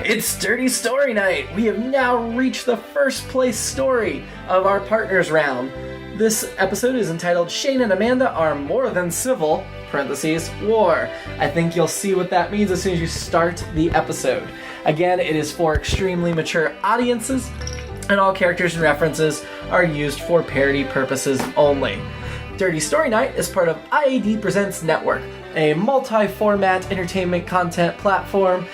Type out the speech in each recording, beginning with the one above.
It's Dirty Story Night! We have now reached the first place story of our partners round. This episode is entitled Shane and Amanda Are More Than Civil, parentheses, War. I think you'll see what that means as soon as you start the episode. Again, it is for extremely mature audiences, and all characters and references are used for parody purposes only. Dirty Story Night is part of IAD Presents Network, a multi-format entertainment content platform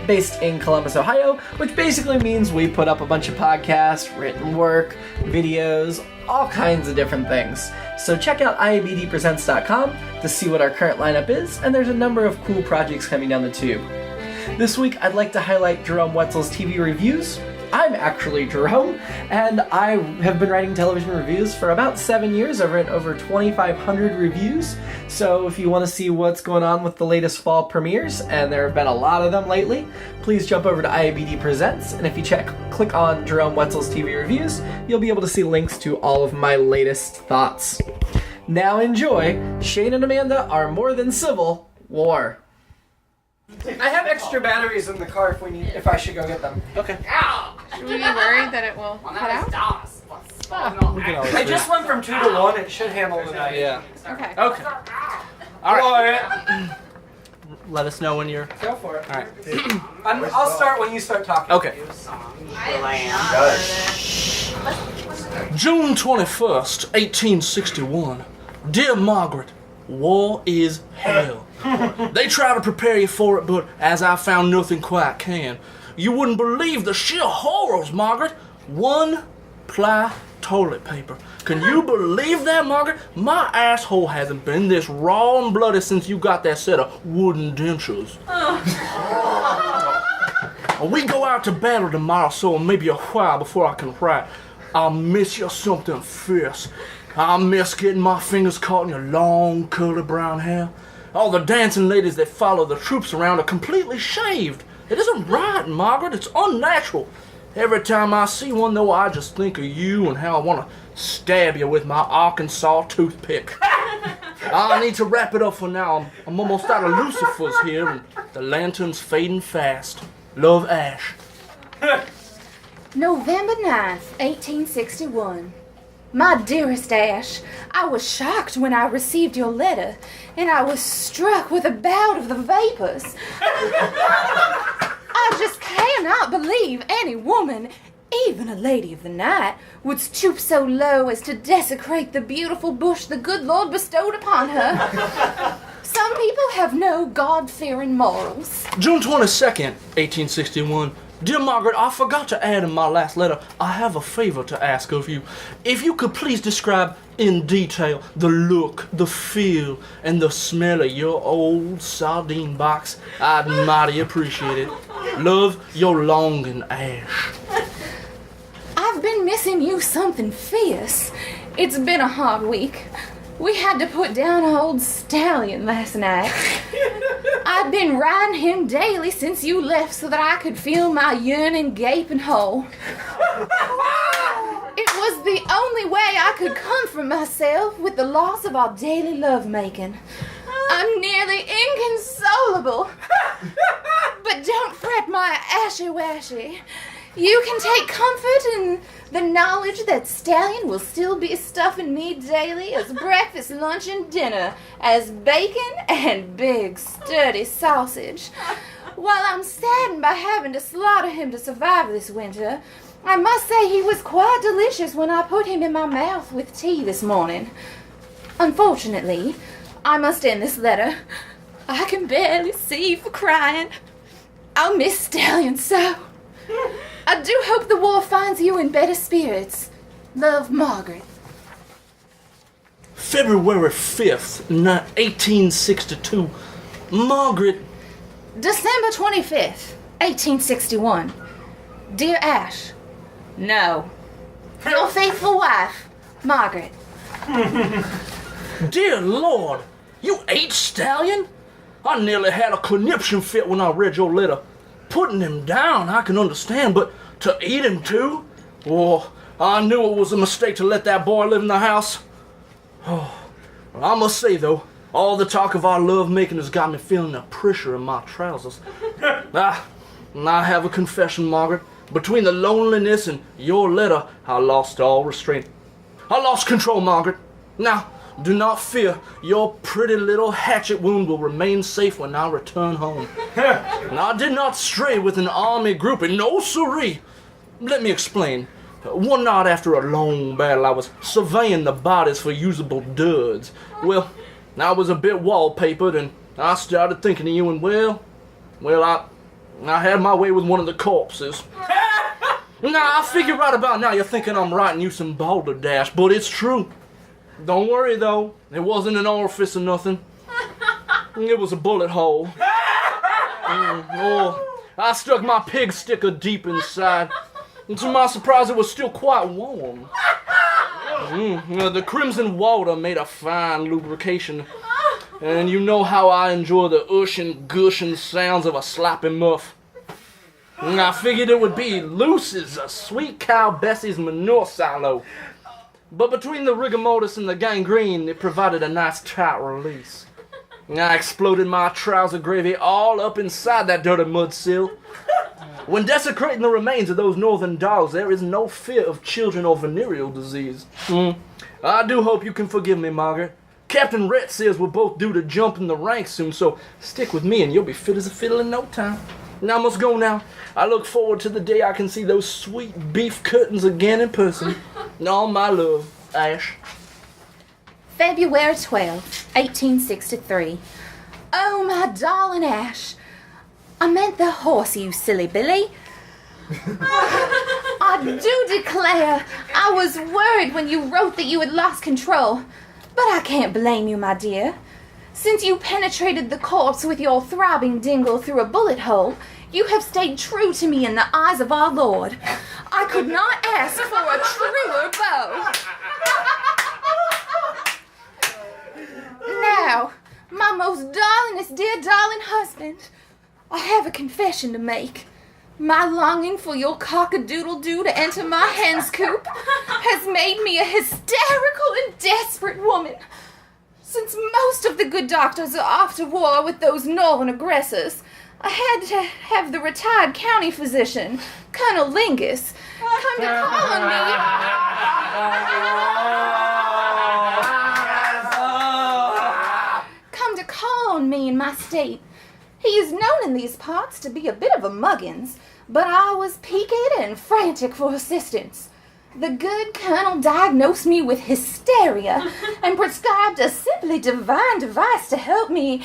based in Columbus, Ohio, which basically means we put up a bunch of podcasts, written work, videos, all kinds of different things. So check out iabdpresents.com to see what our current lineup is, and there's a number of cool projects coming down the tube. This week, I'd like to highlight Jerome Wetzel's TV reviews. I'm actually Jerome, and I have been writing television reviews for about 7 years. I've written over 2,500 reviews, so if you want to see what's going on with the latest fall premieres, and there have been a lot of them lately, please jump over to IABD Presents, and if you click on Jerome Wetzel's TV reviews, you'll be able to see links to all of my latest thoughts. Now enjoy Shane and Amanda Are More Than Civil, War. I have extra batteries in the car if I should go get them. Okay. Should we be worried that it will cut out? I just went from 2 to 1. It should handle the night. Yeah. Okay. Okay. All right. Let us know when you're... Go for it. All right. I'll start when you start talking. Okay. June 21st, 1861. Dear Margaret, war is hell. They try to prepare you for it, but as I found nothing quite can. You wouldn't believe the sheer horrors, Margaret. 1-ply toilet paper. Can you believe that, Margaret? My asshole hasn't been this raw and bloody since you got that set of wooden dentures. We go out to battle tomorrow, so maybe a while before I can write. I'll miss you something fierce. I miss getting my fingers caught in your long, curly brown hair. All the dancing ladies that follow the troops around are completely shaved. It isn't right, Margaret. It's unnatural. Every time I see one, though, I just think of you and how I want to stab you with my Arkansas toothpick. I need to wrap it up for now. I'm almost out of lucifers here, and the lantern's fading fast. Love, Ash. November 9th, 1861. My dearest Ash, I was shocked when I received your letter, and I was struck with a bout of the vapors. I just cannot believe any woman, even a lady of the night, would stoop so low as to desecrate the beautiful bush the good Lord bestowed upon her. Some people have no God-fearing morals. June 22nd, 1861. Dear Margaret, I forgot to add in my last letter, I have a favor to ask of you. If you could please describe in detail the look, the feel, and the smell of your old sardine box, I'd mighty appreciate it. Love, your longing, Ash. I've been missing you something fierce. It's been a hard week. We had to put down old Stallion last night. I've been riding him daily since you left so that I could feel my yearning gaping hole. It was the only way I could comfort myself with the loss of our daily lovemaking. I'm nearly inconsolable. But don't fret, my ashy-washy. You can take comfort in the knowledge that Stallion will still be stuffing me daily as breakfast, lunch, and dinner as bacon and big, sturdy sausage. While I'm saddened by having to slaughter him to survive this winter, I must say he was quite delicious when I put him in my mouth with tea this morning. Unfortunately, I must end this letter. I can barely see for crying. I'll miss Stallion so. I do hope the war finds you in better spirits. Love, Margaret. February 5th, 1862. Margaret. December 25th, 1861. Dear Ash. No. Your faithful wife, Margaret. Dear Lord, you ate Stallion? I nearly had a conniption fit when I read your letter. Putting him down, I can understand, but to eat him too? Oh, I knew it was a mistake to let that boy live in the house. Oh, well, I must say, though, all the talk of our love making has got me feeling a pressure in my trousers. And I have a confession, Margaret. Between the loneliness and your letter, I lost all restraint. I lost control, Margaret. Now, do not fear. Your pretty little hatchet wound will remain safe when I return home. And I did not stray with an army grouping. No, siree. Let me explain. One night after a long battle, I was surveying the bodies for usable duds. Well, I was a bit wallpapered, and I started thinking of you, and I had my way with one of the corpses. Now, I figure right about now you're thinking I'm writing you some balderdash, but it's true. Don't worry, though. It wasn't an orifice or nothing. It was a bullet hole. I stuck my pig sticker deep inside. And to my surprise, it was still quite warm. The crimson water made a fine lubrication. And you know how I enjoy the ushing, gushing sounds of a sloppy muff. I figured it would be loose as a sweet cow Bessie's manure silo. But between the rigor mortis and the gangrene, it provided a nice tight release. I exploded my trouser gravy all up inside that dirty mud sill. When desecrating the remains of those northern dogs, there is no fear of children or venereal disease. I do hope you can forgive me, Margaret. Captain Rhett says we're both due to jump in the ranks soon, so stick with me and you'll be fit as a fiddle in no time. Now I must go now. I look forward to the day I can see those sweet beef curtains again in person. All my love, Ash. February 12th, 1863. Oh, my darling Ash. I meant the horse, you silly Billy. I do declare I was worried when you wrote that you had lost control. But I can't blame you, my dear. Since you penetrated the corpse with your throbbing dingle through a bullet hole, you have stayed true to me in the eyes of our Lord. I could not ask for a truer bow. Now, my most darlingest dear darling husband, I have a confession to make. My longing for your cock-a-doodle-doo to enter my hen's coop has made me a hysterical and desperate woman. Since most of the good doctors are off to war with those northern aggressors, I had to have the retired county physician, Colonel Lingus, come to call on me. Come to call on me in my state. He is known in these parts to be a bit of a muggins, but I was peaked and frantic for assistance. The good colonel diagnosed me with hysteria and prescribed a simply divine device to help me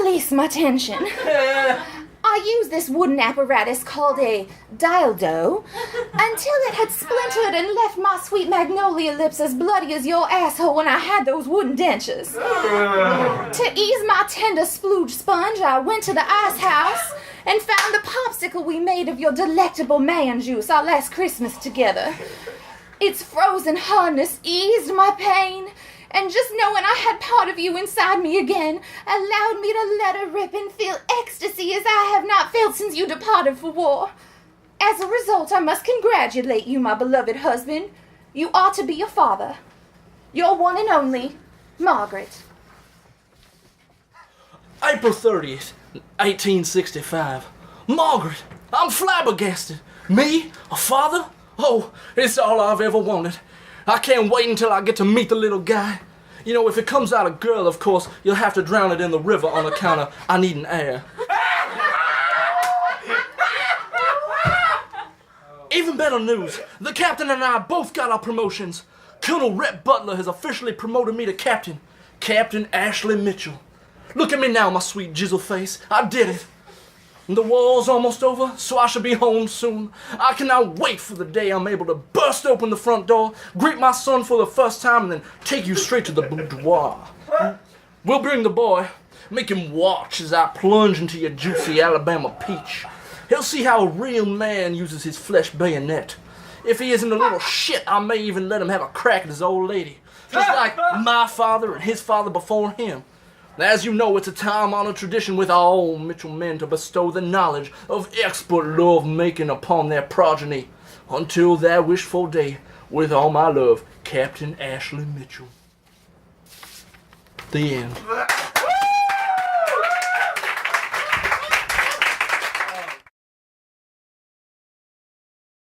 release my tension. I used this wooden apparatus called a dildo until it had splintered and left my sweet magnolia lips as bloody as your asshole when I had those wooden dentures. To ease my tender splooge sponge, I went to the ice house and found the popsicle we made of your delectable man juice our last Christmas together. Its frozen hardness eased my pain, and just knowing I had part of you inside me again allowed me to let her rip and feel ecstasy as I have not felt since you departed for war. As a result, I must congratulate you, my beloved husband. You are to be a father. Your one and only, Margaret. April 30th, 1865. Margaret, I'm flabbergasted. Me? A father? Oh, it's all I've ever wanted. I can't wait until I get to meet the little guy. You know, if it comes out a girl, of course, you'll have to drown it in the river on account of I need an heir. Even better news, the captain and I both got our promotions. Colonel Rhett Butler has officially promoted me to captain. Captain Ashley Mitchell. Look at me now, my sweet jizzle face. I did it. The war's almost over, so I shall be home soon. I cannot wait for the day I'm able to burst open the front door, greet my son for the first time, and then take you straight to the boudoir. We'll bring the boy. Make him watch as I plunge into your juicy Alabama peach. He'll see how a real man uses his flesh bayonet. If he isn't a little shit, I may even let him have a crack at his old lady. Just like my father and his father before him. As you know, it's a time-honored tradition with all Mitchell men to bestow the knowledge of expert love-making upon their progeny. Until that wishful day, with all my love, Captain Ashley Mitchell. The end.